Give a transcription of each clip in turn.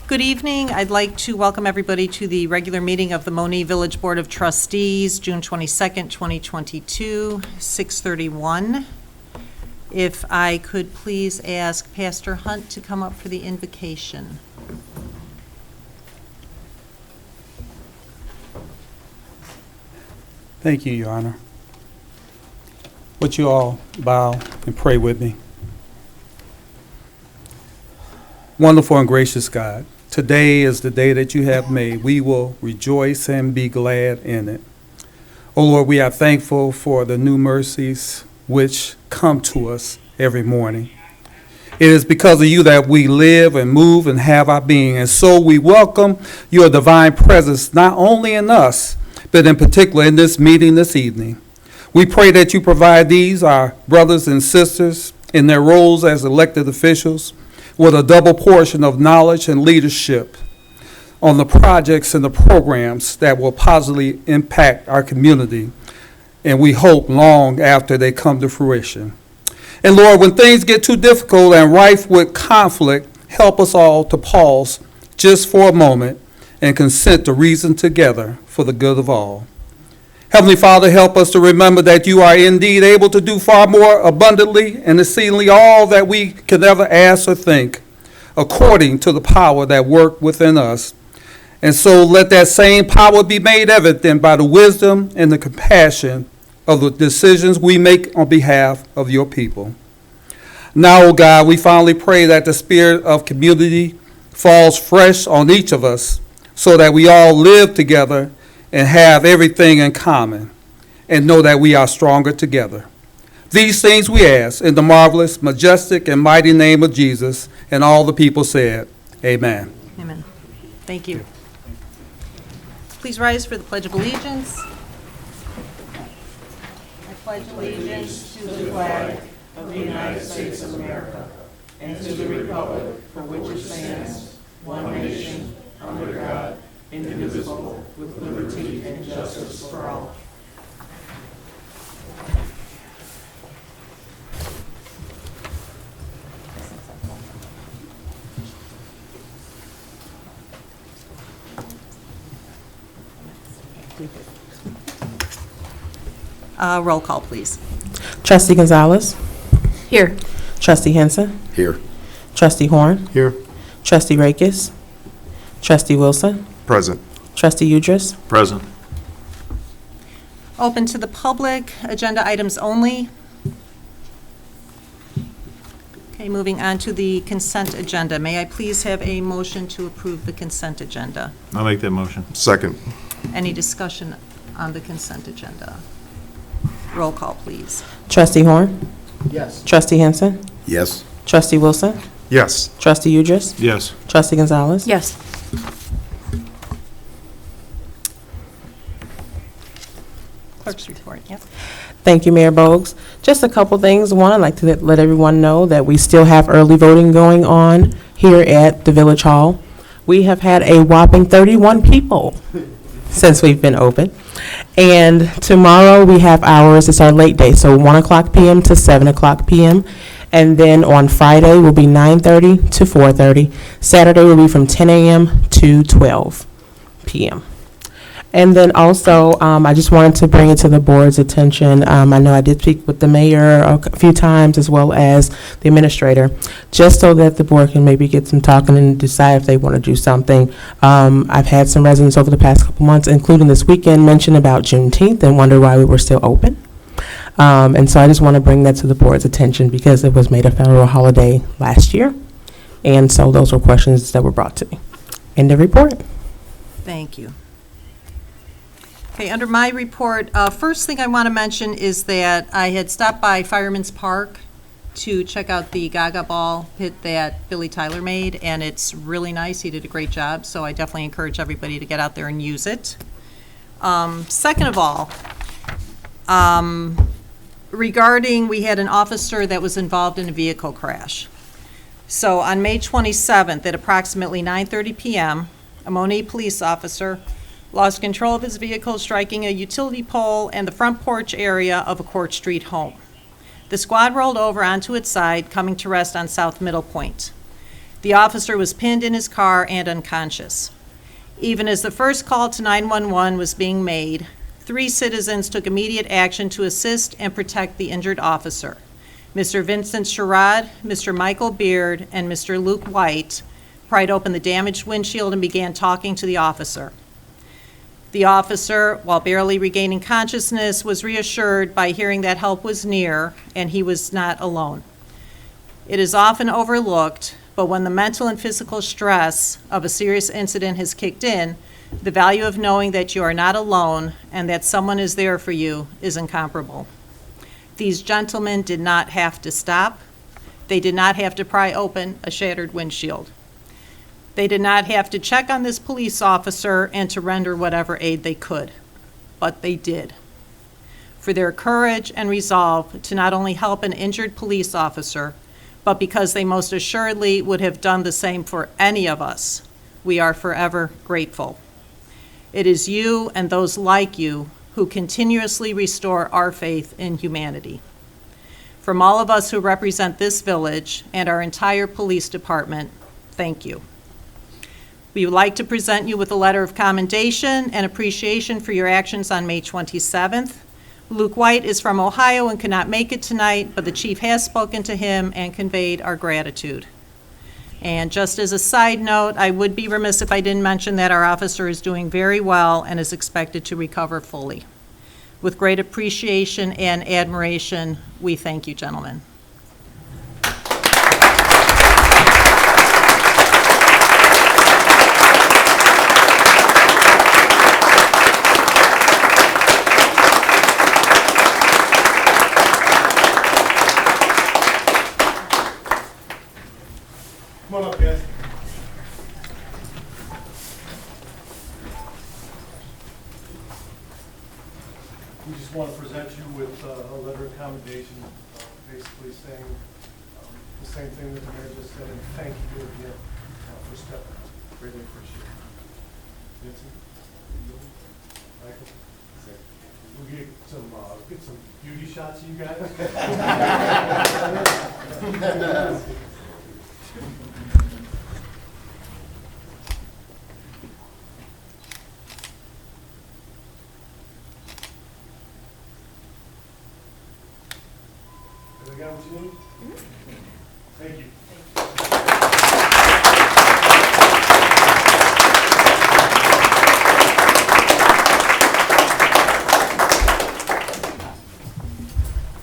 Good evening. I'd like to welcome everybody to the regular meeting of the Monee Village Board of Trustees, June 22nd, 2022, 6:31. If I could please ask Pastor Hunt to come up for the invocation. Thank you, Your Honor. Would you all bow and pray with me? Wonderful and gracious God, today is the day that you have made. We will rejoice and be glad in it. Oh Lord, we are thankful for the new mercies which come to us every morning. It is because of you that we live and move and have our being. And so we welcome your divine presence, not only in us, but in particular in this meeting this evening. We pray that you provide these, our brothers and sisters, in their roles as elected officials, with a double portion of knowledge and leadership on the projects and the programs that will positively impact our community, and we hope long after they come to fruition. And Lord, when things get too difficult and rife with conflict, help us all to pause just for a moment and consent to reason together for the good of all. Heavenly Father, help us to remember that you are indeed able to do far more abundantly and exceedingly all that we could ever ask or think, according to the power that works within us. And so let that same power be made evident by the wisdom and the compassion of the decisions we make on behalf of your people. Now, O God, we finally pray that the spirit of community falls fresh on each of us so that we all live together and have everything in common, and know that we are stronger together. These things we ask in the marvelous, majestic, and mighty name of Jesus, and all the people said, amen. Amen. Thank you. Please rise for the Pledge of Allegiance. I pledge allegiance to the flag of the United States of America and to the republic for which it stands, one nation, under God, indivisible, with liberty and justice for all. Roll call, please. Trustee Gonzalez. Here. Trustee Henson. Here. Trustee Horn. Here. Trustee Rakes. Trustee Wilson. Present. Trustee Udris. Present. Open to the public, agenda items only. Okay, moving on to the consent agenda. May I please have a motion to approve the consent agenda? I'll make that motion. Second. Any discussion on the consent agenda? Roll call, please. Trustee Horn. Yes. Trustee Henson. Yes. Trustee Wilson. Yes. Trustee Udris. Yes. Trustee Gonzalez. Yes. Clerk's report, yep. Thank you, Mayor Bogues. Just a couple things. One, I'd like to let everyone know that we still have early voting going on here at the Village Hall. We have had a whopping 31 people since we've been open. And tomorrow we have ours, it's our late day, so 1 o'clock p.m. to 7 o'clock p.m. And then on Friday will be 9:30 to 4:30. Saturday will be from 10 a.m. to 12 p.m. And then also, I just wanted to bring it to the board's attention. I know I did speak with the mayor a few times as well as the administrator, just so that the board can maybe get some talking and decide if they want to do something. I've had some residents over the past couple months, including this weekend, mention about Juneteenth and wonder why we were still open. And so I just want to bring that to the board's attention because it was made a federal holiday last year. And so those were questions that were brought to me. End of report. Thank you. Okay, under my report, first thing I want to mention is that I had stopped by Fireman's Park to check out the Gaga Ball pit that Billy Tyler made, and it's really nice. He did a great job, so I definitely encourage everybody to get out there and use it. Second of all, regarding, we had an officer that was involved in a vehicle crash. So on May 27th at approximately 9:30 p.m., a Monee police officer lost control of his vehicle, striking a utility pole and the front porch area of a Court Street home. The squad rolled over onto its side, coming to rest on South Middle Point. The officer was pinned in his car and unconscious. Even as the first call to 911 was being made, 3 citizens took immediate action to assist and protect the injured officer. Mr. Vincent Sherrod, Mr. Michael Beard, and Mr. Luke White pried open the damaged windshield and began talking to the officer. The officer, while barely regaining consciousness, was reassured by hearing that help was near and he was not alone. It is often overlooked, but when the mental and physical stress of a serious incident has kicked in, the value of knowing that you are not alone and that someone is there for you is incomparable. These gentlemen did not have to stop. They did not have to pry open a shattered windshield. They did not have to check on this police officer and to render whatever aid they could, but they did. For their courage and resolve to not only help an injured police officer, but because they most assuredly would have done the same for any of us, we are forever grateful. It is you and those like you who continuously restore our faith in humanity. From all of us who represent this village and our entire police department, thank you. We would like to present you with a letter of commendation and appreciation for your actions on May 27th. Luke White is from Ohio and could not make it tonight, but the chief has spoken to him and conveyed our gratitude. And just as a side note, I would be remiss if I didn't mention that our officer is doing very well and is expected to recover fully. With great appreciation and admiration, we thank you, gentlemen. Come on up, guys. We just want to present you with a letter of commendation, basically saying the same thing that the mayor just said, and thank you again for stepping up. Greatly appreciate it. Vincent? Michael? We'll get some beauty shots of you guys. You got what you need? Thank you.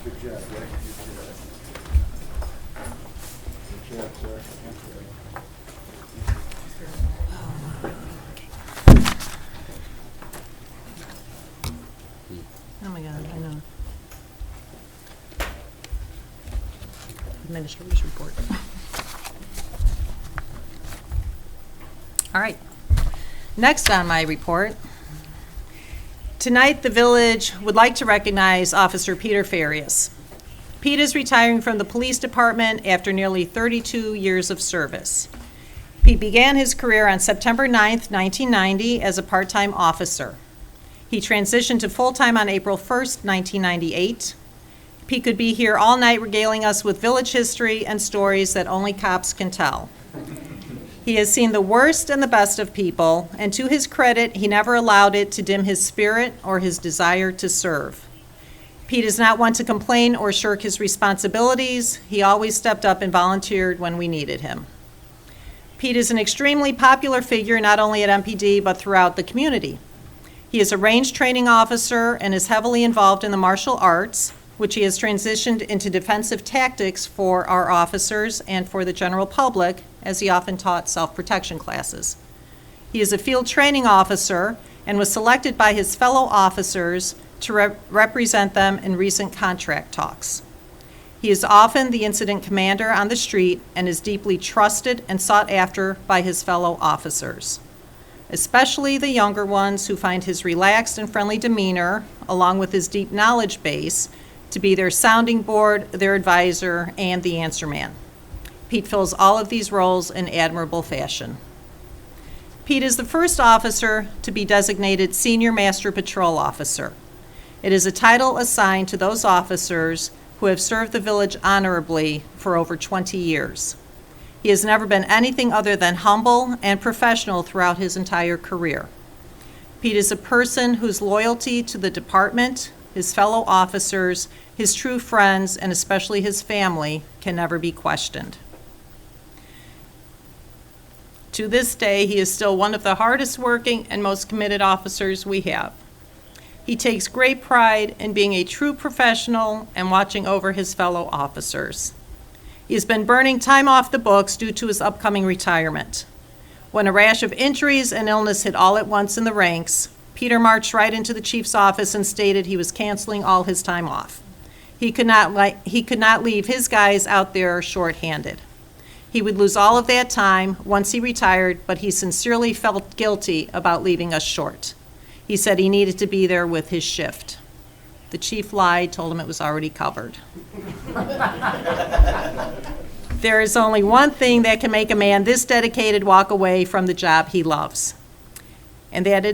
Good job, Rick. Good job, sir. Oh my God, I know. Administrator's report. All right. Next on my report, tonight the village would like to recognize Officer Peter Ferris. Pete is retiring from the police department after nearly 32 years of service. Pete began his career on September 9th, 1990 as a part-time officer. He transitioned to full-time on April 1st, 1998. Pete could be here all night regaling us with village history and stories that only cops can tell. He has seen the worst and the best of people, and to his credit, he never allowed it to dim his spirit or his desire to serve. Pete is not one to complain or shirk his responsibilities. He always stepped up and volunteered when we needed him. Pete is an extremely popular figure not only at MPD but throughout the community. He is a range training officer and is heavily involved in the martial arts, which he has transitioned into defensive tactics for our officers and for the general public, as he often taught self-protection classes. He is a field training officer and was selected by his fellow officers to represent them in recent contract talks. He is often the incident commander on the street and is deeply trusted and sought after by his fellow officers, especially the younger ones who find his relaxed and friendly demeanor, along with his deep knowledge base, to be their sounding board, their advisor, and the answer man. Pete fills all of these roles in admirable fashion. Pete is the first officer to be designated Senior Master Patrol Officer. It is a title assigned to those officers who have served the village honorably for over 20 years. He has never been anything other than humble and professional throughout his entire career. Pete is a person whose loyalty to the department, his fellow officers, his true friends, and especially his family can never be questioned. To this day, he is still one of the hardest working and most committed officers we have. He takes great pride in being a true professional and watching over his fellow officers. He has been burning time off the books due to his upcoming retirement. When a rash of injuries and illness hit all at once in the ranks, Peter marched right into the chief's office and stated he was canceling all his time off. He could not leave his guys out there shorthanded. He would lose all of that time once he retired, but he sincerely felt guilty about leaving us short. He said he needed to be there with his shift. The chief lied, told him it was already covered. There is only one thing that can make a man this dedicated walk away from the job he loves, and that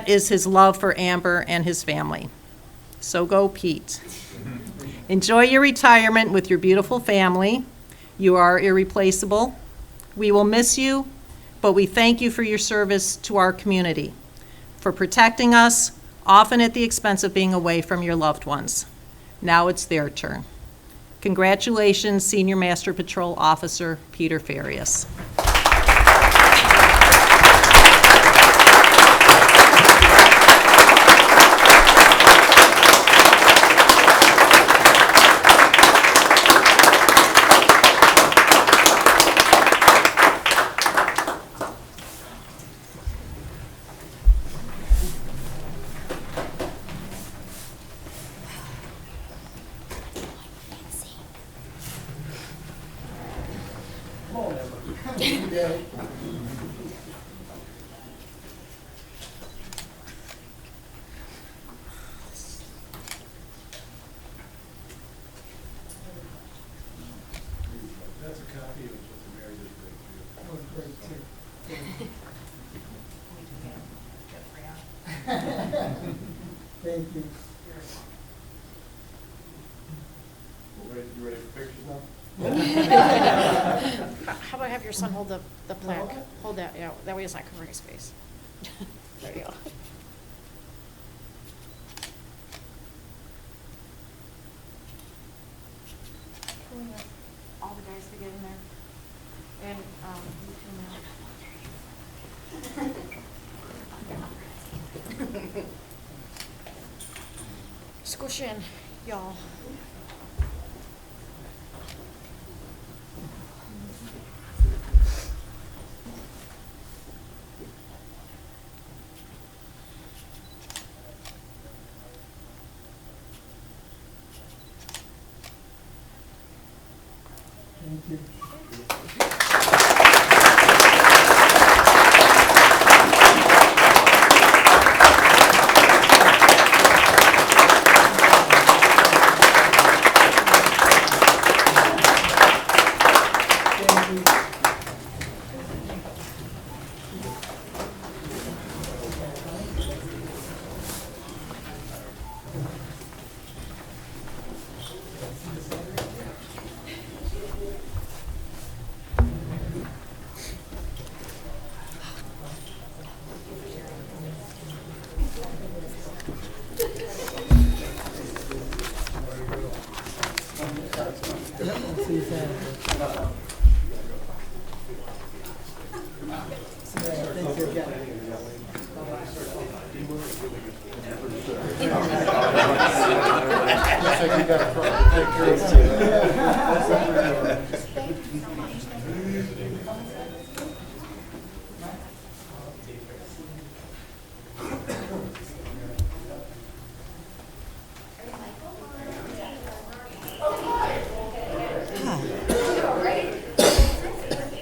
is his love for Amber and his family. So go, Pete. Enjoy your retirement with your beautiful family. You are irreplaceable. We will miss you, but we thank you for your service to our community, for protecting us, often at the expense of being away from your loved ones. Now it's their turn. Congratulations, Senior Master Patrol Officer Peter Ferris. That's a copy of what the mayor did for you. Thank you. You ready for pictures now? How about I have your son hold the plaque? Hold that, yeah, that way it's not covering his face. There you go. Can we have all the guys to get in there? And, you can, squish in, y'all. Thank you.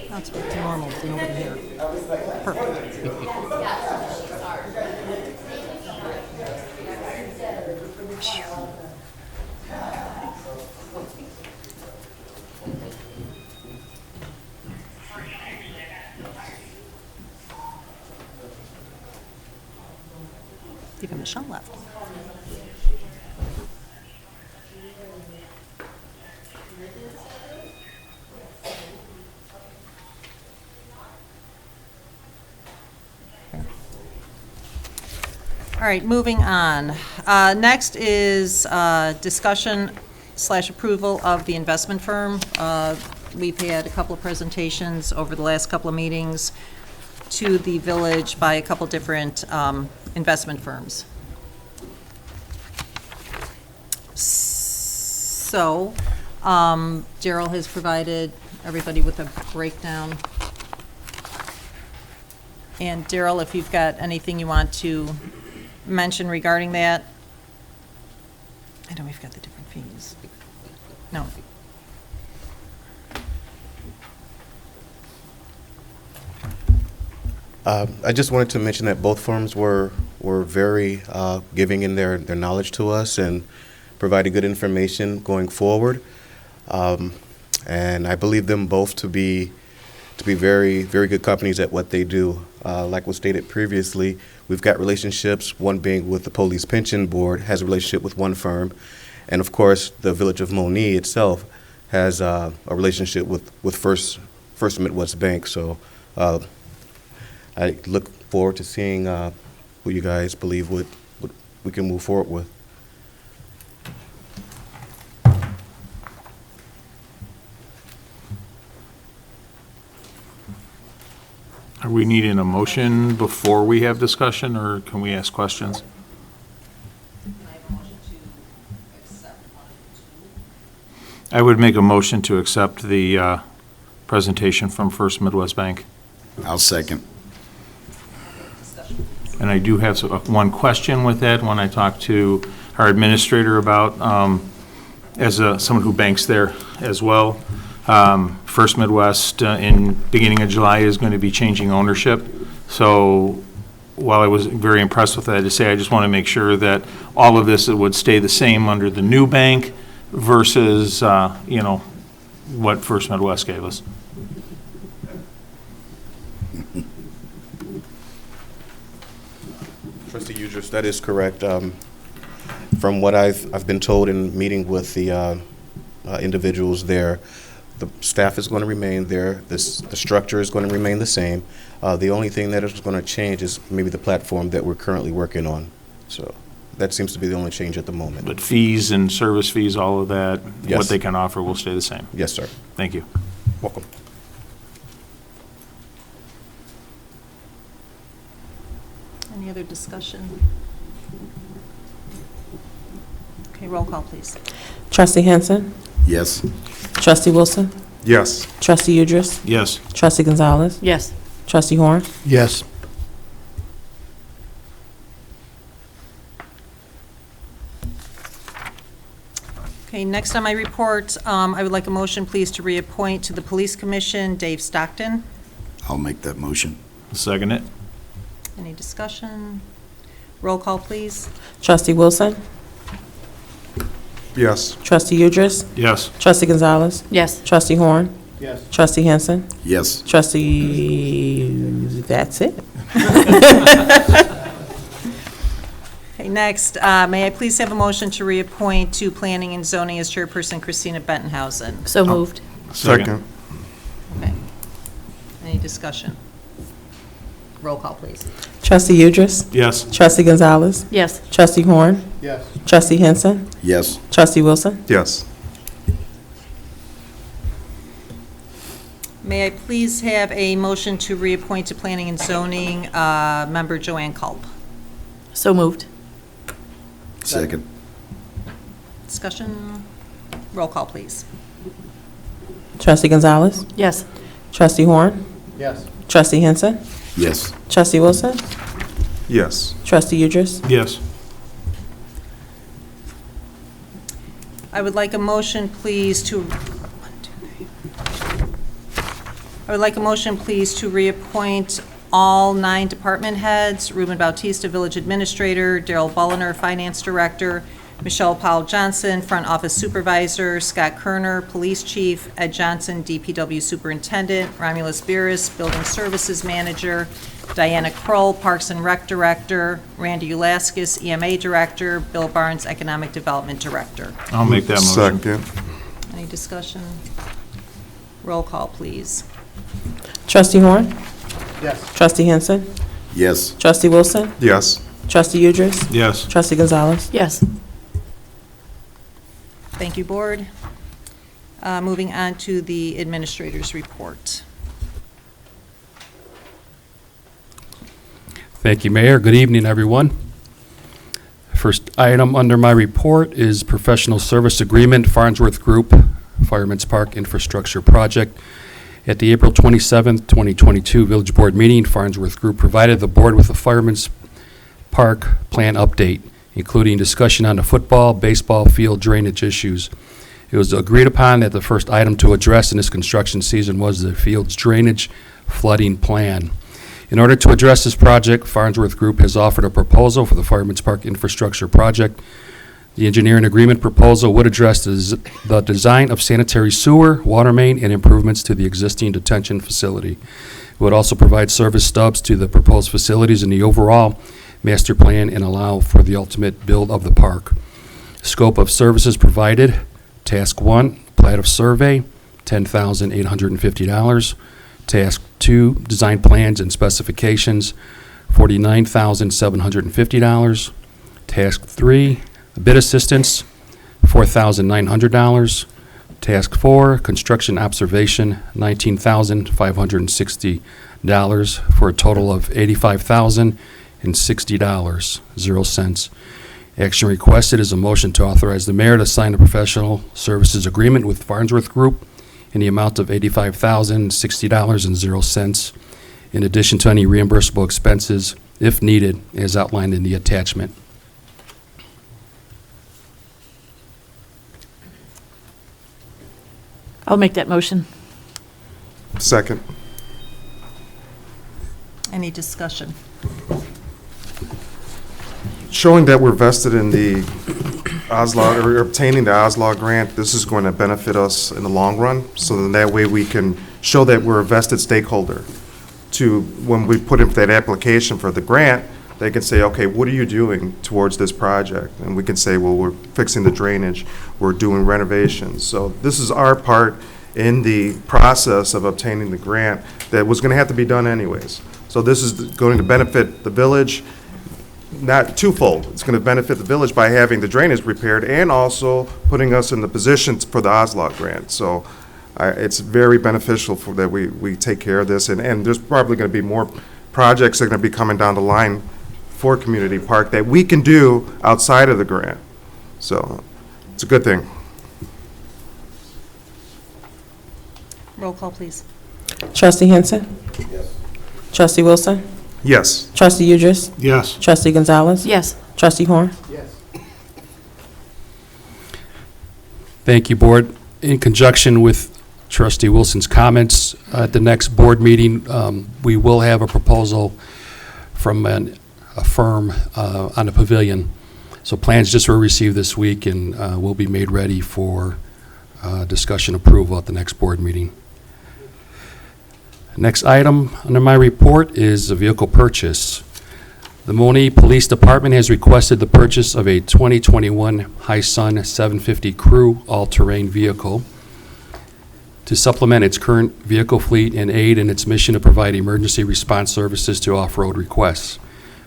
That's back to normal, with nobody here. Perfect. Even Michelle left. right, moving on. Next is discussion/approval of the investment firm. We've had a couple of presentations over the last couple of meetings to the village by a couple different investment firms. So, Daryl has provided everybody with a breakdown. And Daryl, if you've got anything you want to mention regarding that. I know we've got the different fees. No. I just wanted to mention that both firms were very giving in their knowledge to us and provided good information going forward. And I believe them both to be very, very good companies at what they do. Like was stated previously, we've got relationships, one being with the Police Pension Board, has a relationship with one firm. And of course, the Village of Monee itself has a relationship with First Midwest Bank. So I look forward to seeing who you guys believe we can move forward with. Are we needing a motion before we have discussion, or can we ask questions? I would make a motion to accept the presentation from First Midwest Bank. I'll second. And I do have one question with that, when I talked to our administrator about, as someone who banks there as well. First Midwest in beginning of July is going to be changing ownership. So while I was very impressed with that, I just want to make sure that all of this would stay the same under the new bank versus, what First Midwest gave us. Trustee Udris, that is correct. From what I've been told in meeting with the individuals there, the staff is going to remain there. The structure is going to remain the same. The only thing that is going to change is maybe the platform that we're currently working on. So that seems to be the only change at the moment. But fees and service fees, all of that, Yes. what they can offer will stay the same. Yes, sir. Thank you. Welcome. Any other discussion? Okay, roll call, please. Trustee Henson. Yes. Trustee Wilson. Yes. Trustee Udris. Yes. Trustee Gonzalez. Yes. Trustee Horn. Yes. Okay, next on my report, I would like a motion, please, to reappoint to the Police Commission Dave Stockton. I'll make that motion. Second it. Any discussion? Roll call, please. Trustee Wilson. Yes. Trustee Udris. Yes. Trustee Gonzalez. Yes. Trustee Horn. Yes. Trustee Henson. Yes. Trustee, that's it. Okay, next, may I please have a motion to reappoint to Planning and Zoning as Chairperson Christina Bentenhausen? So moved. Second. Okay. Any discussion? Roll call, please. Trustee Udris. Yes. Trustee Gonzalez. Yes. Trustee Horn. Yes. Trustee Henson. Yes. Trustee Wilson. Yes. May I please have a motion to reappoint to Planning and Zoning member Joanne Culp? So moved. Second. Discussion? Roll call, please. Trustee Gonzalez. Yes. Trustee Horn. Yes. Trustee Henson. Yes. Trustee Wilson. Yes. Trustee Udris. Yes. I would like a motion, please, to, I would like a motion, please, to reappoint all 9 department heads: Ruben Bautista, Village Administrator; Daryl Bulliner, Finance Director; Michelle Powell Johnson, Front Office Supervisor; Scott Kerner, Police Chief; Ed Johnson, DPW Superintendent; Romulus Beeris, Building Services Manager; Diana Kroll, Parks and Rec Director; Randy Ulaskis, EMA Director; Bill Barnes, Economic Development Director. I'll make that motion. Second. Any discussion? Roll call, please. Trustee Horn. Yes. Trustee Henson. Yes. Trustee Wilson. Yes. Trustee Udris? Yes. Trustee Gonzalez? Yes. Thank you, Board. Moving on to the Administrator's report. Thank you, Mayor. Good evening, everyone. First item under my report is Professional Service Agreement, Farnsworth Group, Fireman's Park Infrastructure Project. At the April 27th, 2022 Village Board meeting, Farnsworth Group provided the board with a Fireman's Park plan update, including discussion on the football, baseball field drainage issues. It was agreed upon that the first item to address in this construction season was the field's drainage flooding plan. In order to address this project, Farnsworth Group has offered a proposal for the Fireman's Park Infrastructure Project. The engineering agreement proposal would address the design of sanitary sewer, water main, and improvements to the existing detention facility. It would also provide service stubs to the proposed facilities in the overall master plan and allow for the ultimate build of the park. Scope of services provided: Task 1, plat of survey, $10,850. Task 2, design plans and specifications, $49,750. Task 3, bid assistance, $4,900. Task 4, construction observation, $19,560 for a total of $85,060, 0 cents. Action requested is a motion to authorize the mayor to sign a professional services agreement with Farnsworth Group in the amount of $85,060 and 0 cents, in addition to any reimbursable expenses, if needed, as outlined in the attachment. I'll make that motion. Second. Any discussion? Showing that we're vested in the OSLA, or obtaining the OSLA grant, this is going to benefit us in the long run. So then that way we can show that we're a vested stakeholder. To, when we put in that application for the grant, they can say, okay, what are you doing towards this project? And we can say, well, we're fixing the drainage, we're doing renovations. So this is our part in the process of obtaining the grant that was going to have to be done anyways. So this is going to benefit the village, not twofold. It's going to benefit the village by having the drainage repaired and also putting us in the position for the OSLA grant. So it's very beneficial for that we take care of this. And there's probably going to be more projects that are going to be coming down the line for Community Park that we can do outside of the grant. So it's a good thing. Roll call, please. Trustee Henson? Yes. Trustee Wilson? Yes. Trustee Udris? Yes. Trustee Gonzalez? Yes. Trustee Horn? Thank you, Board. In conjunction with Trustee Wilson's comments, at the next board meeting, we will have a proposal from a firm on the pavilion. So plans just were received this week and will be made ready for discussion approval at the next board meeting. Next item under my report is a vehicle purchase. The Monee Police Department has requested the purchase of a 2021 High Sun 750 Crew all-terrain vehicle to supplement its current vehicle fleet and aid in its mission to provide emergency response services to off-road requests.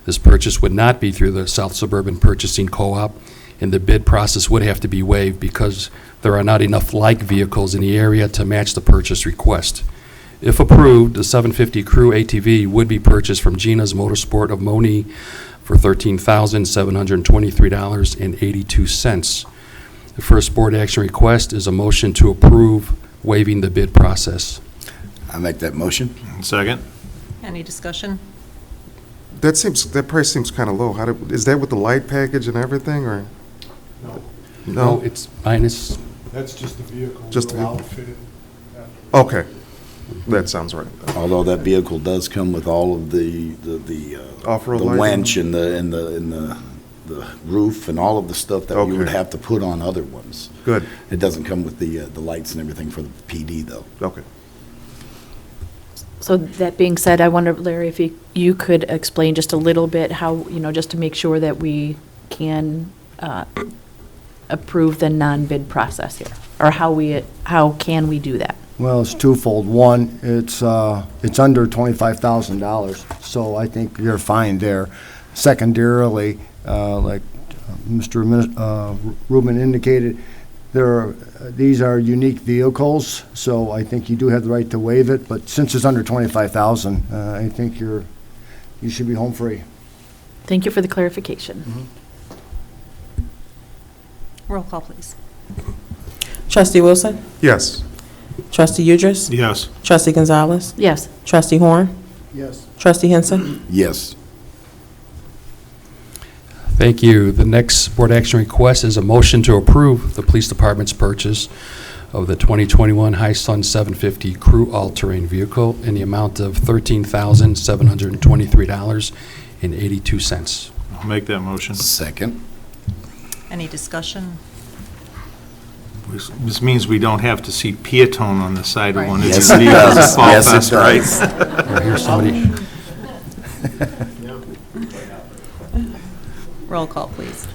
This purchase would not be through the South Suburban Purchasing Co-op, and the bid process would have to be waived because there are not enough like vehicles in the area to match the purchase request. If approved, the 750 Crew ATV would be purchased from Gina's Motorsport of Monee for $13,723.82. The first board action request is a motion to approve waiving the bid process. I make that motion. Second? Any discussion? That price seems kind of low. Is that with the light package and everything, or? No. It's minus. That's just the vehicle. Just the We'll vehicle. outfit it Okay. That sounds right. Although that vehicle does come with all of the Off-road the lighting? winch and the roof and all of the stuff that we would Okay. have to put on other ones. Good. It doesn't come with the lights and everything for the PD, though. Okay. So that being said, I wonder, Larry, if you could explain just a little bit how, just to make sure that we can approve the non-bid process here, or how can we do that? Well, it's twofold. One, it's under $25,000, so I think you're fine there. secondarily, like Mr. Rubin indicated, these are unique vehicles, so I think you do have the right to waive it, but since it's under 25,000, I think you should be home free. Thank you for the clarification. Roll call, please. Trustee Wilson? Yes. Trustee Udris? Yes. Trustee Gonzalez? Yes. Trustee Horn? Yes. Trustee Henson? Yes. Thank you. The next board action request is a motion to approve the police department's purchase of the 2021 Hi-Sun 750 crew all-terrain vehicle in the amount of $13,723.82. I'll make that motion. Second. Any discussion? This means we don't have to see Peatone on the side of one of Yes, these it vehicles does. at Fall Yes, it Fest, right? does. Or here's somebody. Roll call, please.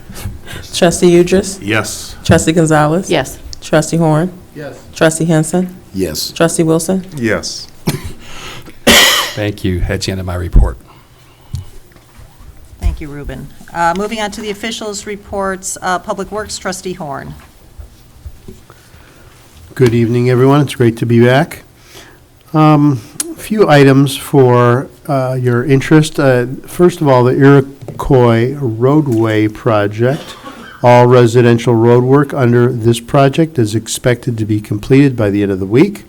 Trustee Udris? Yes. Trustee Gonzalez? Yes. Trustee Horn? Yes. Trustee Henson? Yes. Trustee Wilson? Yes. Thank you. That's the end of my report. Thank you, Ruben. Moving on to the officials' reports, Public Works, Trustee Horn. Good evening, everyone. It's great to be back. A few items for your interest. First of all, the Iroquois Roadway project. All residential road work under this project is expected to be completed by the end of the week.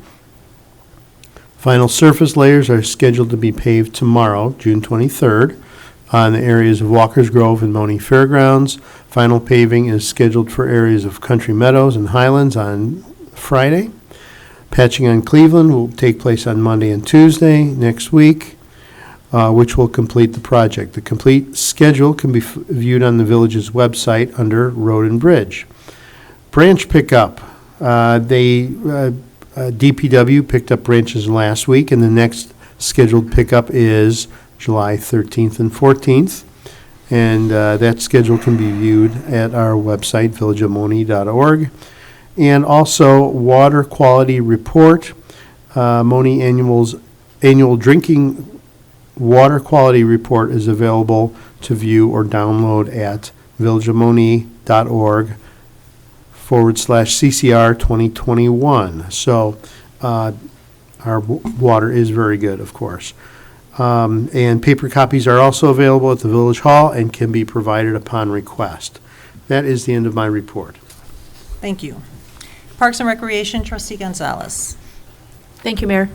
Final surface layers are scheduled to be paved tomorrow, June 23rd, on the areas of Walker's Grove and Monee Fairgrounds. Final paving is scheduled for areas of Country Meadows and Highlands on Friday. Patching on Cleveland will take place on Monday and Tuesday next week, which will complete the project. The complete schedule can be viewed on the village's website under Road and Bridge. Branch pickup. DPW picked up branches last week, and the next scheduled pickup is July 13th and 14th. And that schedule can be viewed at our website, villageofmonee.org. And also, water quality report. Monee annual drinking water quality report is available to view or download at villageofmonee.org/CCR 2021. So our water is very good, of course. And paper copies are also available at the Village Hall and can be provided upon request. That is the end of my report. Thank you. Parks and Recreation, Trustee Gonzalez. Thank you, Mayor.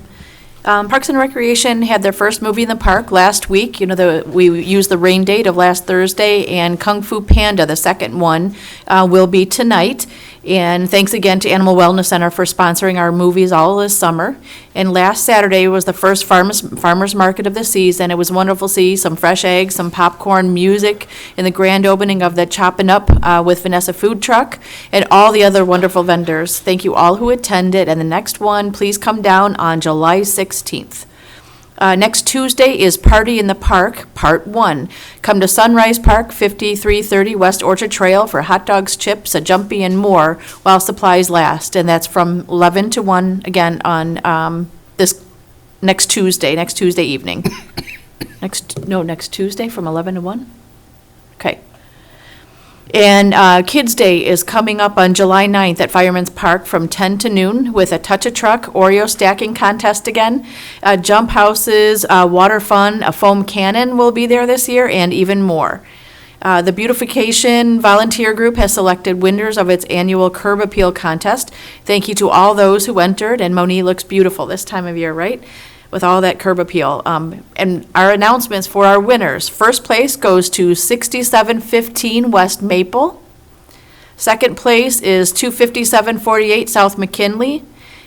Parks and Recreation had their first movie in the park last week. You know, we used the rain date of last Thursday, and Kung Fu Panda, the second one, will be tonight. And thanks again to Animal Wellness Center for sponsoring our movies all this summer. And last Saturday was the first farmers market of the season. It was wonderful to see some fresh eggs, some popcorn, music, and the grand opening of the Choppin' Up with Vanessa food truck, and all the other wonderful vendors. Thank you all who attended. And the next one, please come down on July 16th. Next Tuesday is Party in the Park, Part 1. Come to Sunrise Park, 5330 West Orchard Trail for hot dogs, chips, a jumpy, and more while supplies last. And that's from 11 to 1, again, on this next Tuesday evening. Next Tuesday from 11 to 1? Okay. And Kids Day is coming up on July 9th at Fireman's Park from 10 to noon with a touch a truck, Oreo stacking contest again, jump houses, water fun, a foam cannon will be there this year, and even more. The Beautification Volunteer Group has selected winners of its annual Curb Appeal contest. Thank you to all those who entered, and Monee looks beautiful this time of year, right? With all that curb appeal. And our announcements for our winners. First place goes to 6715 West Maple. Second place is 25748 South McKinley.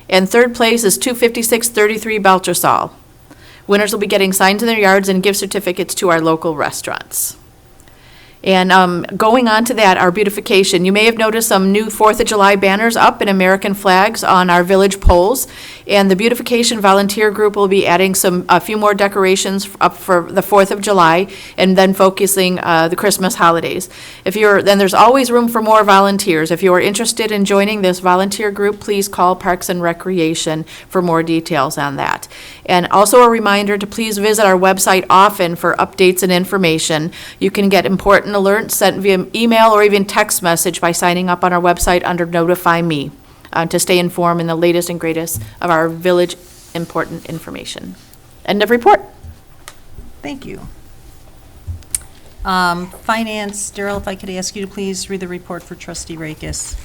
And third place is 25633 Belchersall. Winners will be getting signs in their yards and gift certificates to our local restaurants. And going on to that, our beautification, you may have noticed some new 4th of July banners up and American flags on our village poles. And the beautification volunteer group will be adding a few more decorations up for the 4th of July, and then focusing the Christmas holidays. Then there's always room for more volunteers. If you are interested in joining this volunteer group, please call Parks and Recreation for more details on that. And also a reminder to please visit our website often for updates and information. You can get important alerts sent via email or even text message by signing up on our website under Notify Me to stay informed in the latest and greatest of our village important information. End of report. Thank you. Finance, Daryl, if I could ask you to please read the report for trustee Rakis.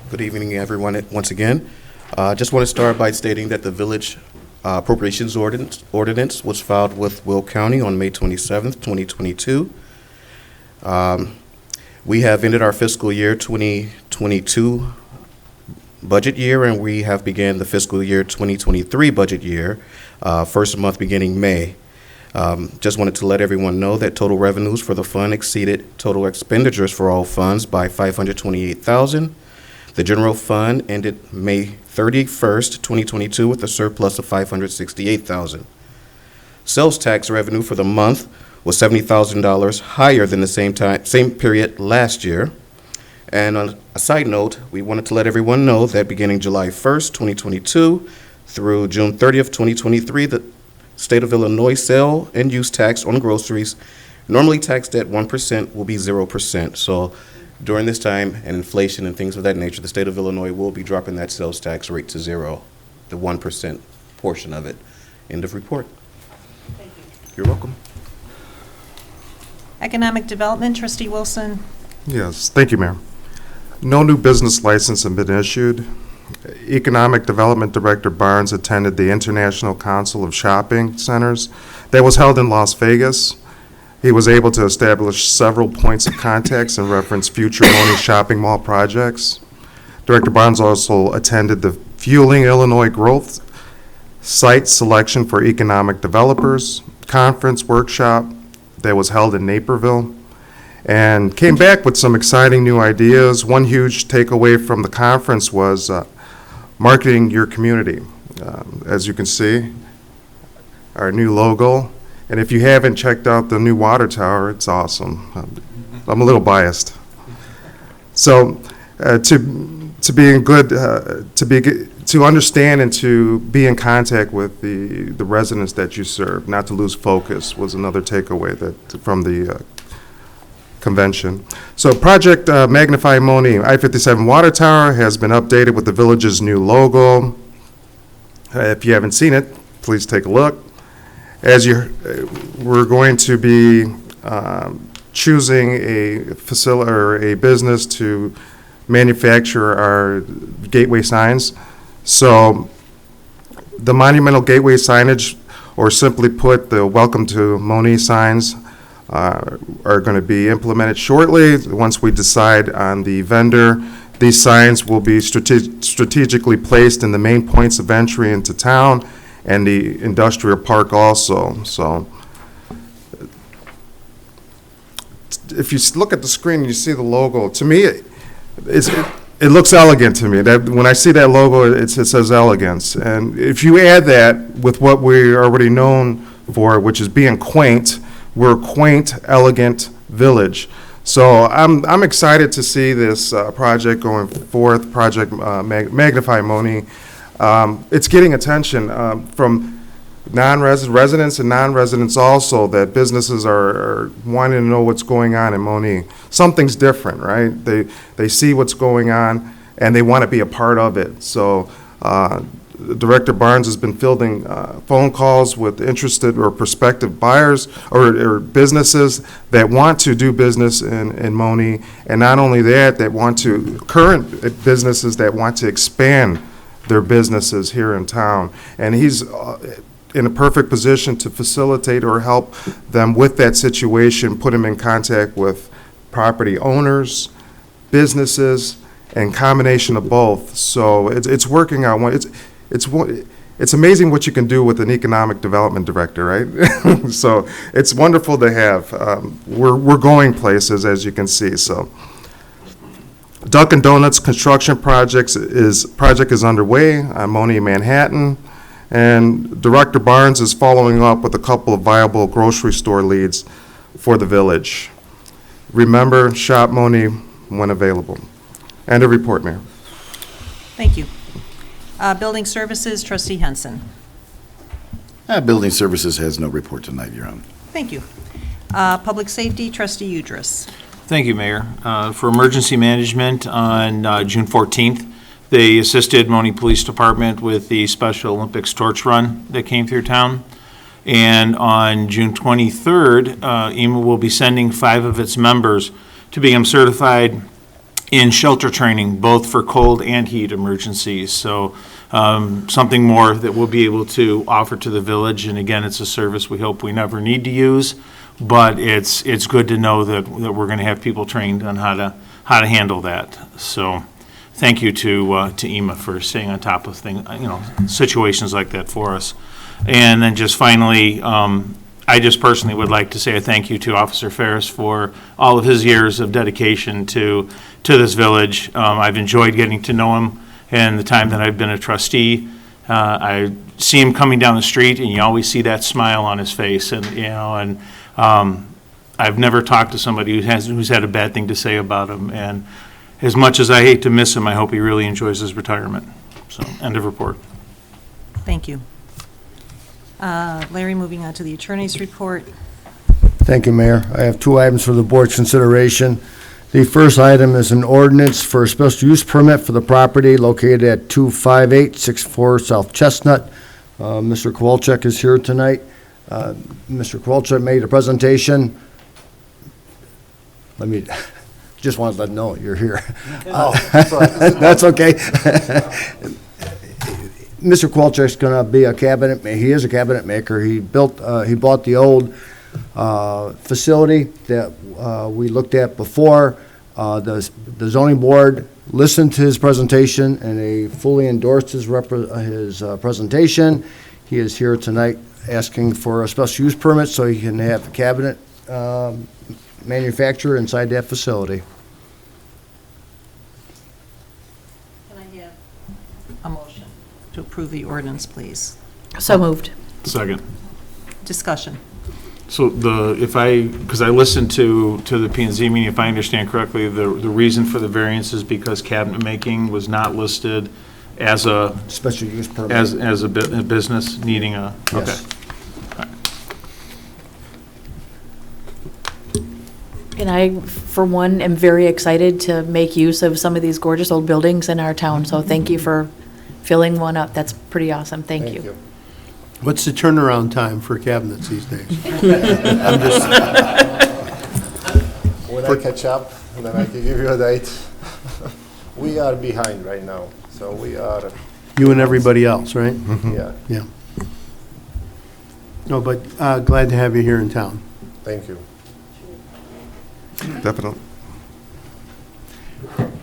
Good evening, everyone, once again. Just want to start by stating that the village appropriations ordinance was filed with Will County on May 27th, 2022. We have ended our fiscal year 2022 budget year, and we have began the fiscal year 2023 budget year, first month beginning May. Just wanted to let everyone know that total revenues for the fund exceeded total expenditures for all funds by $528,000. The general fund ended May 31st, 2022 with a surplus of $568,000. Sales tax revenue for the month was $70,000 higher than the same period last year. And on a side note, we wanted to let everyone know that beginning July 1st, 2022 through June 30th, 2023, the state of Illinois sale and use tax on groceries, normally taxed at 1%, will be 0%. So during this time and inflation and things of that nature, the state of Illinois will be dropping that sales tax rate to 0, the 1% portion of it. End of report. Thank you. You're welcome. Economic Development, trustee Wilson. Yes, thank you, Mayor. No new business license have been issued. Economic Development Director Barnes attended the International Council of Shopping Centers that was held in Las Vegas. He was able to establish several points of contacts and reference future Monee shopping mall projects. Director Barnes also attended the Fueling Illinois Growth Site Selection for Economic Developers conference workshop that was held in Naperville, and came back with some exciting new ideas. One huge takeaway from the conference was marketing your community. As you can see, our new logo. And if you haven't checked out the new water tower, it's awesome. I'm a little biased. So to understand and to be in contact with the residents that you serve, not to lose focus, was another takeaway from the convention. So Project Magnify Monee, I-57 Water Tower has been updated with the village's new logo. If you haven't seen it, please take a look. We're going to be choosing a facility or a business to manufacture our gateway signs. So the monumental gateway signage, or simply put, the Welcome to Monee signs, are going to be implemented shortly. Once we decide on the vendor, these signs will be strategically placed in the main points of entry into town and the industrial park also. So if you look at the screen, you see the logo. To me, it looks elegant to me. That when I see that logo, it says elegance. And if you add that with what we're already known for, which is being quaint, we're a quaint, elegant village. So I'm excited to see this project going forth, Project Magnify Monee. It's getting attention from residents and non-residents also, that businesses are wanting to know what's going on in Monee. Something's different, right? They see what's going on and they want to be a part of it. So Director Barnes has been fielding phone calls with interested or prospective buyers or businesses that want to do business in Monee, and not only that, current businesses that want to expand their businesses here in town. And he's in a perfect position to facilitate or help them with that situation, put them in contact with property owners, businesses, and combination of both. So it's working out. It's it's amazing what you can do with an economic development director, right? So it's wonderful to have. We're going places, as you can see, so. Dunkin' Donuts construction project is underway on Monee, Manhattan, and Director Barnes is following up with a couple of viable grocery store leads for the village. Remember, shop Monee when available. End of report, Mayor. Thank you. Building Services, Trustee Henson. Building Services has no report tonight, Your Honor. Thank you. Public Safety, Trustee Udris. Thank you, Mayor. For emergency management on June 14th, they assisted Monee Police Department with the Special Olympics torch run that came through town. And on June 23rd, EMA will be sending 5 of its members to become certified in shelter training, both for cold and heat emergencies. So something more that we'll be able to offer to the village. And again, it's a service we hope we never need to use, but it's good to know that we're going to have people trained on how to handle that. So thank you to EMA for staying on top of things, situations like that for us. And then just finally, I just personally would like to say a thank you to Officer Ferris for all of his years of dedication to this village. I've enjoyed getting to know him and the time that I've been a trustee. I see him coming down the street, and you always see that smile on his face. And I've never talked to somebody who's had a bad thing to say about him. And as much as I hate to miss him, I hope he really enjoys his retirement. So, end of report. Thank you. Larry, moving on to the Attorney's report. Thank you, Mayor. I have 2 items for the board's consideration. The first item is an ordinance for a special use permit for the property located at 25864 South Chestnut. Mr. Kowalczyk is here tonight. Mr. Kowalczyk made a presentation. Just wanted to let you know you're here. That's okay. Mr. Kowalczyk's going to be a cabinet. He is a cabinet maker. He bought the old facility that we looked at before. The zoning board listened to his presentation and they fully endorsed his presentation. He is here tonight asking for a special use permit so he can have a cabinet manufacturer inside that facility. Can I have a motion to approve the ordinance, please? So moved. Second. Discussion. So because I listened to the P&Z meeting, if I understand correctly, the reason for the variance is because cabinet making was not listed as a Special use permit. as a business needing a, Yes. okay. And I, for one, am very excited to make use of some of these gorgeous old buildings in our town. So thank you for filling one up. That's pretty awesome. Thank you. What's the turnaround time for cabinets these days? When I catch up, then I can give you a date. We are behind right now, so we are, You and everybody else, right? yeah, Yeah. No, but glad to have you here in town. thank you. Definitely.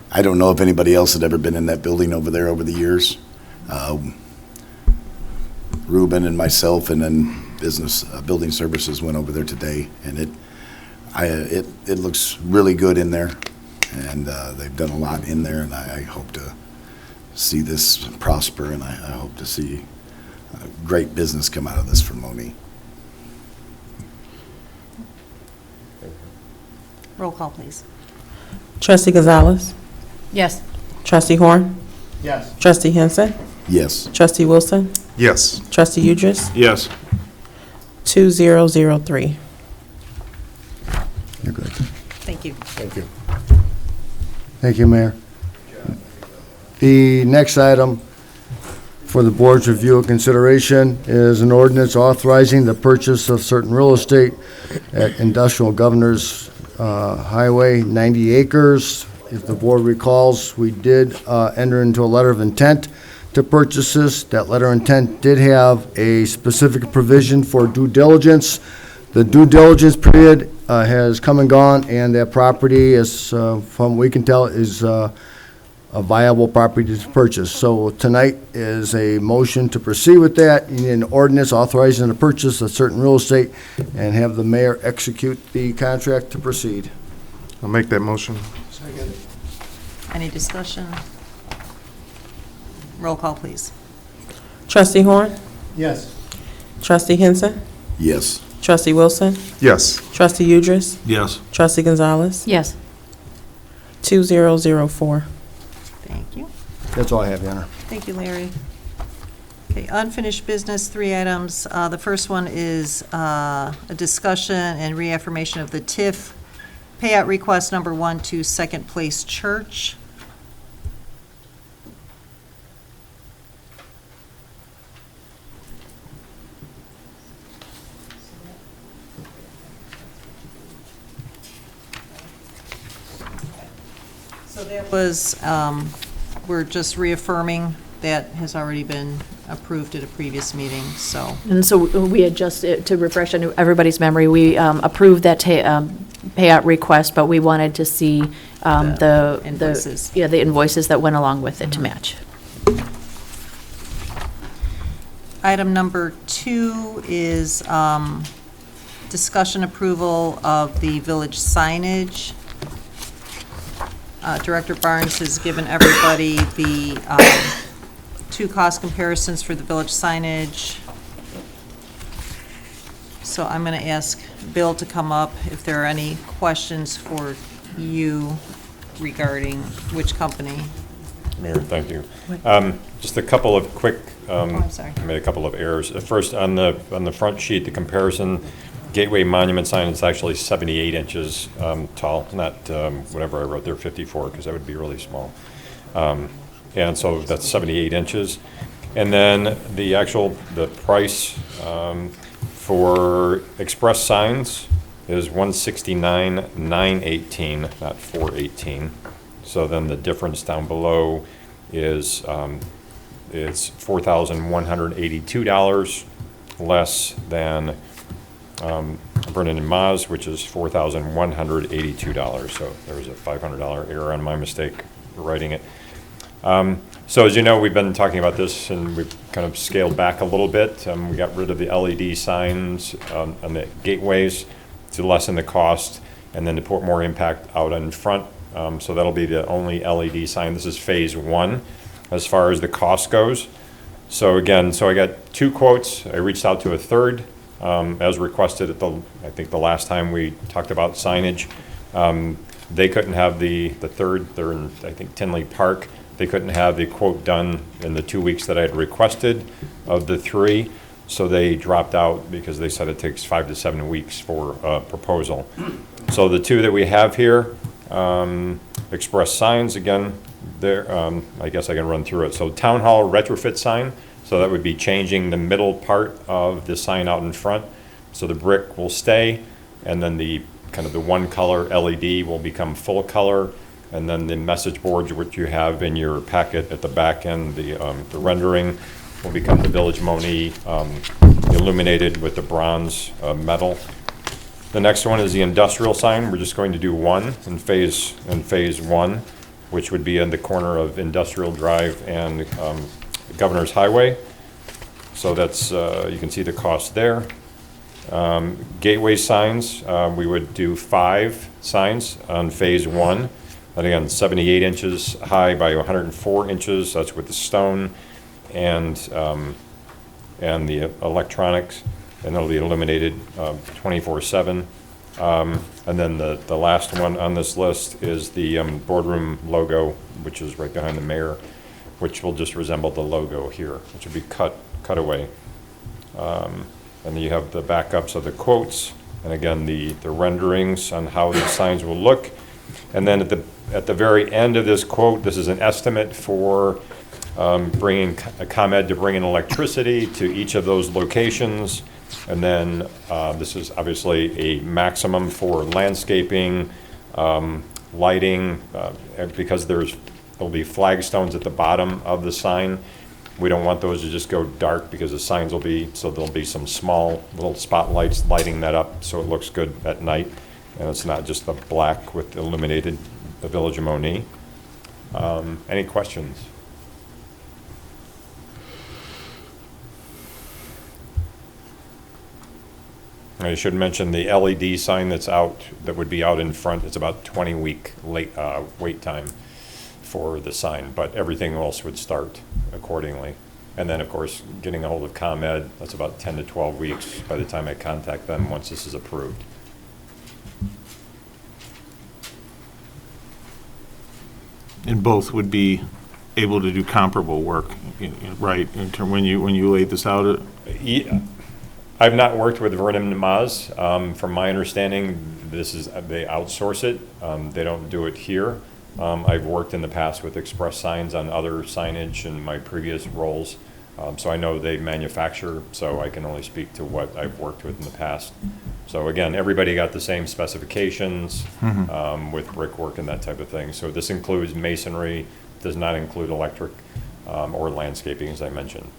I don't know if anybody else had ever been in that building over there over the years. Ruben and myself and then building services went over there today, and it looks really good in there, and they've done a lot in there, and I hope to see this prosper, and I hope to see great business come out of this for Monee. Roll call, please. Trustee Gonzalez. Yes. Trustee Horn. Yes. Trustee Henson. Yes. Trustee Wilson. Yes. Trustee Udris. Yes. 2003. You're good. Thank you. Thank you. Thank you, Mayor. The next item for the board's review and consideration is an ordinance authorizing the purchase of certain real estate at Industrial Governors Highway, 90 acres. If the board recalls, we did enter into a letter of intent to purchase this. That letter of intent did have a specific provision for due diligence. The due diligence period has come and gone, and that property, as from what we can tell, is a viable property to purchase. So tonight is a motion to proceed with that. You need an ordinance authorizing the purchase of certain real estate and have the mayor execute the contract to proceed. I'll make that motion. Any discussion? Roll call, please. Trustee Horn? Yes. Trustee Henson? Yes. Trustee Wilson? Yes. Trustee Udris? Yes. Trustee Gonzalez? Yes. 2004. Thank you. That's all I have, Your Honor. Thank you, Larry. Okay, unfinished business, 3 items. The first one is a discussion and reaffirmation of the Tiff payout request number 1 to Second Place Church. So that was, we're just reaffirming that has already been approved at a previous meeting, so. And so we had just, to refresh on everybody's memory, we approved that payout request, but we wanted to see the invoices. Yeah, the invoices that went along with it to match. Item number 2 is discussion approval of the village signage. Director Barnes has given everybody the 2 cost comparisons for the village signage. So I'm going to ask Bill to come up if there are any questions for you regarding which company. Mayor, thank you. Just a couple of quick, I'm sorry. I made a couple of errors. First, on the front sheet, the comparison, Gateway Monument sign is actually 78 inches tall, not whatever I wrote there, 54, because that would be really small. And so that's 78 inches. And then the price for express signs is $169,918, not $418. So then the difference down below is $4,182 less than Vernon and Maz, which is $4,182. So there was a $500 error on my mistake for writing it. So as you know, we've been talking about this and we've kind of scaled back a little bit. We got rid of the LED signs on the gateways to lessen the cost and then to put more impact out in front. So that'll be the only LED sign. This is phase 1 as far as the cost goes. So again, I got 2 quotes. I reached out to a third as requested at I think the last time we talked about signage. They couldn't have the third, they're in, I think, Tinley Park. They couldn't have the quote done in the 2 weeks that I had requested of the 3. So they dropped out because they said it takes 5 to 7 weeks for a proposal. So the 2 that we have here, express signs, again, there, I guess I can run through it. So Town Hall retrofit sign, so that would be changing the middle part of the sign out in front. So the brick will stay, and then the kind of the one color LED will become full color, and then the message boards, which you have in your packet at the back end, the rendering will become the Village Monee illuminated with the bronze metal. The next one is the industrial sign. We're just going to do 1 in phase 1, which would be in the corner of Industrial Drive and Governor's Highway. So that's, you can see the cost there. Gateway signs, we would do 5 signs on phase 1. And again, 78 inches high by 104 inches, that's with the stone and the electronics, and it'll be illuminated 24/7. And then the last one on this list is the boardroom logo, which is right behind the mayor, which will just resemble the logo here, which will be cut away. And then you have the backups of the quotes, and again, the renderings on how these signs will look. And then at the very end of this quote, this is an estimate for bringing a ComEd to bring in electricity to each of those locations. And then this is obviously a maximum for landscaping, lighting, because there'll be flagstones at the bottom of the sign. We don't want those to just go dark because the signs will be, so there'll be some small little spotlights lighting that up so it looks good at night. And it's not just the black with illuminated the Village of Monee. Any questions? I should mention the LED sign that's out, that would be out in front, it's about 20-week wait time for the sign, but everything else would start accordingly. And then, of course, getting a hold of ComEd, that's about 10 to 12 weeks by the time I contact them once this is approved. And both would be able to do comparable work, right, in term, when you laid this out? Yeah. I've not worked with Vernon and Maz. From my understanding, they outsource it. They don't do it here. I've worked in the past with Express Signs on other signage in my previous roles. So I know they manufacture, so I can only speak to what I've worked with in the past. So again, everybody got the same specifications with brickwork and that type of thing. So this includes masonry, does not include electric or landscaping, as I mentioned.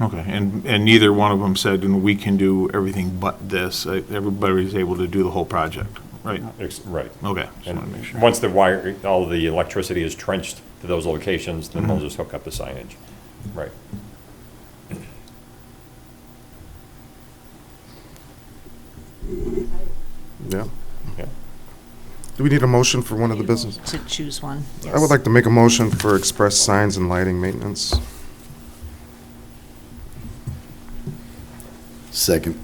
Okay, and neither one of them said, and we can do everything but this. Everybody's able to do the whole project, right? Right. Okay, just And want to make sure. once the wire, all the electricity is trenched to those locations, then they'll just hook up the signage. Right. Yeah. Yeah. Do we need a motion for one of the business? To choose one, yes. I would like to make a motion for express signs and lighting maintenance. Second.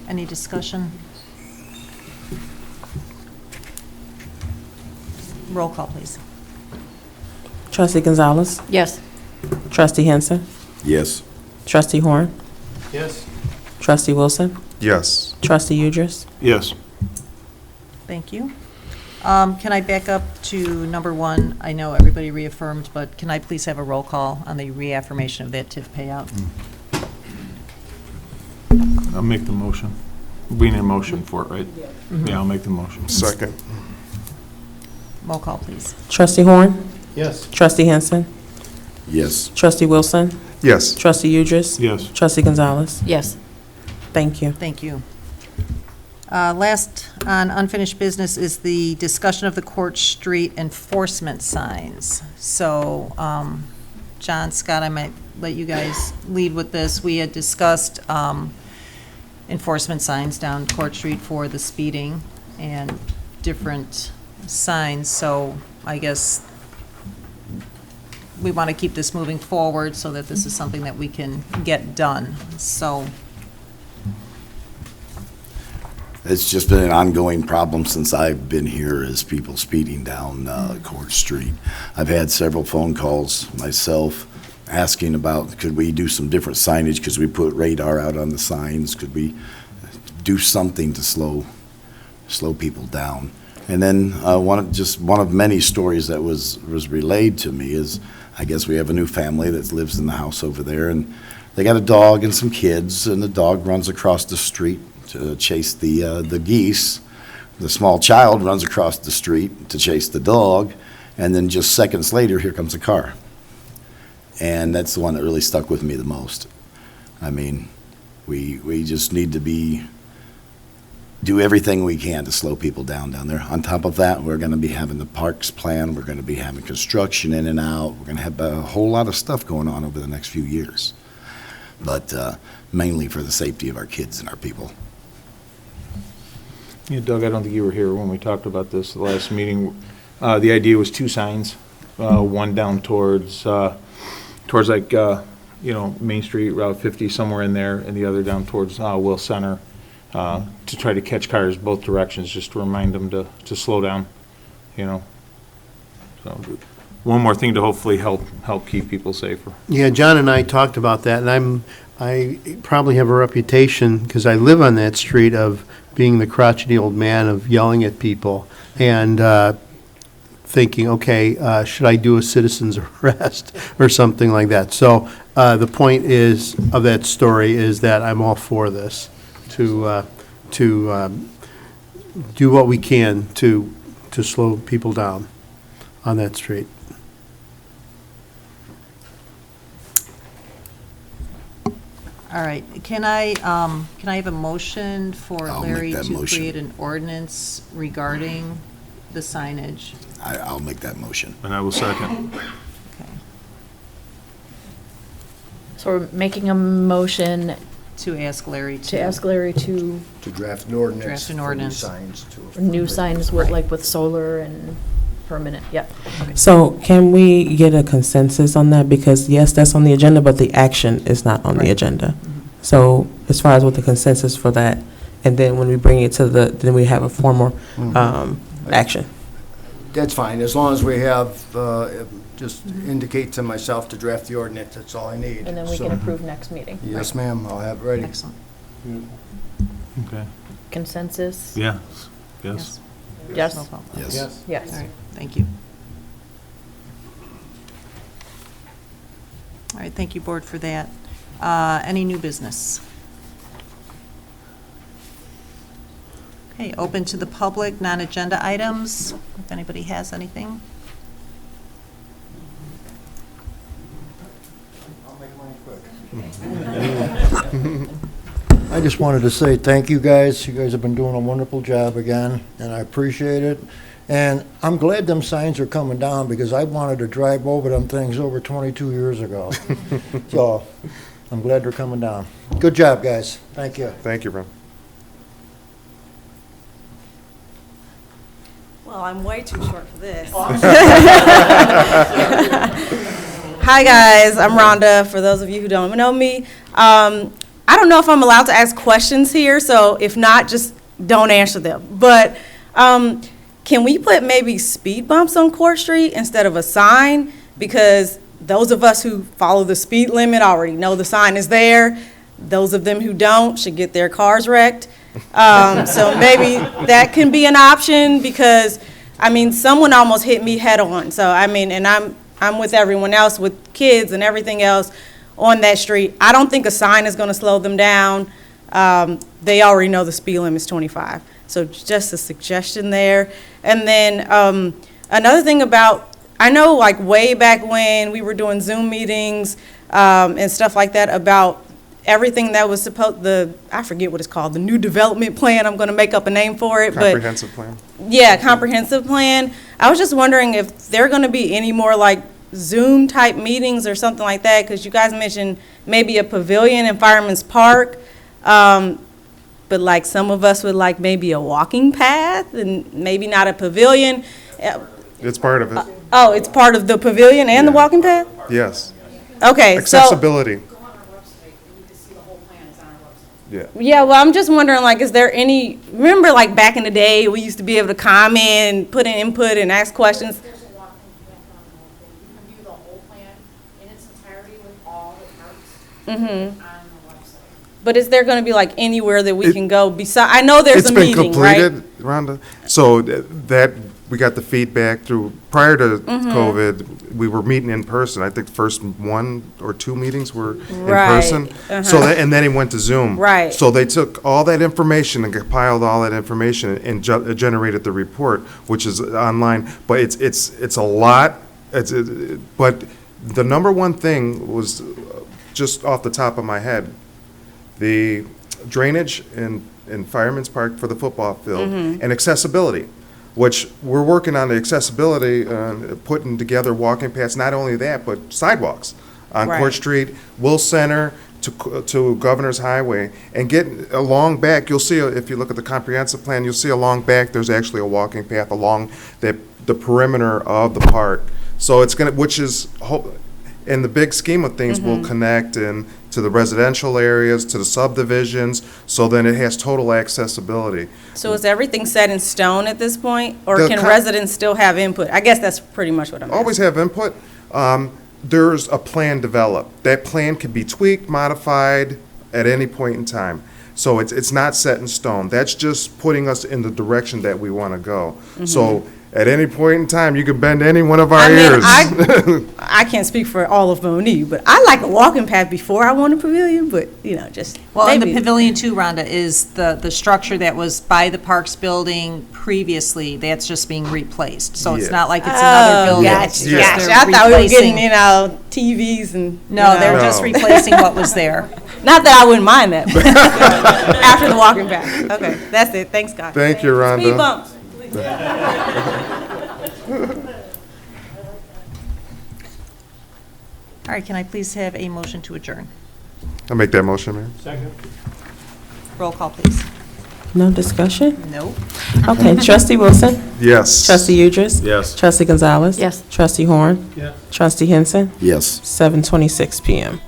Any discussion? Roll call, please. Trustee Gonzalez, Yes. Trustee Henson, Yes. Trustee Horn, Yes. Trustee Wilson, Yes. Trustee Udris. Yes. Thank you. Can I back up to number one? I know everybody reaffirmed, but can I please have a roll call on the reaffirmation of that TIF payout? I'll make the motion. We need a motion for it, right? Yeah, I'll make the motion. Second. Roll call, please. Trustee Horn, Yes. Trustee Henson, Yes. Trustee Wilson, Yes. Trustee Udris. Yes. Trustee Gonzalez. Yes. Thank you. Thank you. Last on unfinished business is the discussion of the Court Street enforcement signs. So, John, Scott, I might let you guys lead with this. We had discussed enforcement signs down Court Street for the speeding and different signs. So I guess we want to keep this moving forward so that this is something that we can get done. So, It's just been an ongoing problem since I've been here, is people speeding down Court Street. I've had several phone calls myself asking about, could we do some different signage? Could we put radar out on the signs? Could we do something to slow people down? And then one of many stories that was relayed to me is, I guess we have a new family that lives in the house over there, and they got a dog and some kids, and the dog runs across the street to chase the geese. The small child runs across the street to chase the dog, and then just seconds later, here comes a car. And that's the one that really stuck with me the most. I mean, we just need to do everything we can to slow people down there. On top of that, we're going to be having the parks plan. We're going to be having construction in and out. We're going to have a whole lot of stuff going on over the next few years. But mainly for the safety of our kids and our people. Yeah, Doug, I don't think you were here when we talked about this the last meeting. The idea was two signs, one down towards like, Main Street, Route 50, somewhere in there, and the other down towards Will Center, to try to catch cars both directions, just to remind them to slow down, So, one more thing to hopefully help keep people safer. Yeah, John and I talked about that, and I probably have a reputation, because I live on that street, of being the crotchety old man of yelling at people and thinking, okay, should I do a citizen's arrest or something like that? So the point of that story is that I'm all for this, to do what we can to slow people down on that street. all right, can I have a motion for I'll Larry make that to motion. create an ordinance regarding the signage. I'll make that motion. And I will second. Okay. So we're making a motion To ask Larry to ask Larry to To draft an ordinance. Draft an for new ordinance. signs to. new signs with, like with solar and permanent, yep. So can we get a consensus on that? Because yes, that's on the agenda, but the action is not on the Right. agenda. So as far as what the consensus for that, and then when we bring it to then we have a formal action. That's fine, as long as we have, just indicate to myself to draft the ordinance, that's all I need. And then we So- can approve next meeting. Yes, ma'am, I'll have it ready. Excellent. Okay. Consensus? Yes, yes. Yes? Roll call. Yes. Yes. All right, thank you. All right, thank you, Board, for that. Any new business? Okay, open to the public, non-agenda items, if anybody has anything. I just wanted to say thank you guys. You guys have been doing a wonderful job again, and I appreciate it. And I'm glad them signs are coming down because I wanted to drive over them things over 22 years ago. So I'm glad they're coming down. Good job, guys. Thank you. Thank you, Ron. Well, I'm way too short for this. Hi, guys. I'm Rhonda, for those of you who don't know me. I don't know if I'm allowed to ask questions here, so if not, just don't answer them. But can we put maybe speed bumps on Court Street instead of a sign? Because those of us who follow the speed limit already know the sign is there. Those of them who don't should get their cars wrecked. So maybe that can be an option because, I mean, someone almost hit me head on. So, I mean, and I'm with everyone else with kids and everything else on that street. I don't think a sign is going to slow them down. They already know the speed limit is 25. So just a suggestion there. And then another thing about, I know like way back when we were doing Zoom meetings and stuff like that about everything that was I forget what it's called, the new development plan. I'm going to make up a name for it. Comprehensive plan. Yeah, comprehensive plan. I was just wondering if there are going to be any more like Zoom type meetings or something like that, because you guys mentioned maybe a pavilion in Fireman's Park, but like some of us would like maybe a walking path and maybe not a pavilion. It's part of it. Oh, it's part of the pavilion and the walking path? Yes. Okay, so. Accessibility. Yeah. Yeah, well, I'm just wondering, like, is there any, remember, like, back in the day, we used to be able to comment, put in input, and ask questions? There's a walking plan on the whole thing. You can view the whole plan in its entirety with all the parts on the website. But is there gonna be, like, anywhere that we can go beside, I know there's a meeting, right? It's been completed, Rhonda. So that, we got the feedback through, prior to COVID, we were meeting in person. I think the first 1 or 2 meetings were in person. So and then it went to Zoom. Right. So they took all that information and compiled all that information and generated the report, which is online. But it's a lot. But the number one thing was, just off the top of my head, the drainage in Fireman's Park for the football field and accessibility, which we're working on the accessibility, putting together walking paths, not only that, but sidewalks on Court Street, Will Center to Governor's Highway, and get along back. You'll see, if you look at the comprehensive plan, you'll see along back, there's actually a walking path along the perimeter of the park. So it's gonna, which is, in the big scheme of things, will connect in to the residential areas, to the subdivisions, so then it has total accessibility. So is everything set in stone at this point, or can residents still have input? I guess that's pretty much what I'm asking. Always have input. There's a plan developed. That plan can be tweaked, modified at any point in time. So it's not set in stone. That's just putting us in the direction that we want to go. So at any point in time, you can bend any one of our ears. I can't speak for all of Monee, but I like a walking path before I want a pavilion, but, you know, just Well, and the maybe. pavilion too, Rhonda, is the structure that was by the Parks building previously, that's just being replaced. So it's not like it's another building. It's Gotcha, just gotcha. they're I thought we were getting, replacing- you know, TVs and. No, they're just replacing what was there. Not that I wouldn't mind that, but after the walking path. Okay, that's it. Thanks, guys. Thank you, Rhonda. Speed bumps. All right, can I please have a motion to adjourn? I'll make that motion, Mayor. Second. Roll call, please. No discussion? Nope. Okay, trustee Wilson? Yes. Trustee Udris? Yes. Trustee Gonzalez? Yes. Trustee Horn? Yes. Trustee Henson? Yes. 7:26 PM.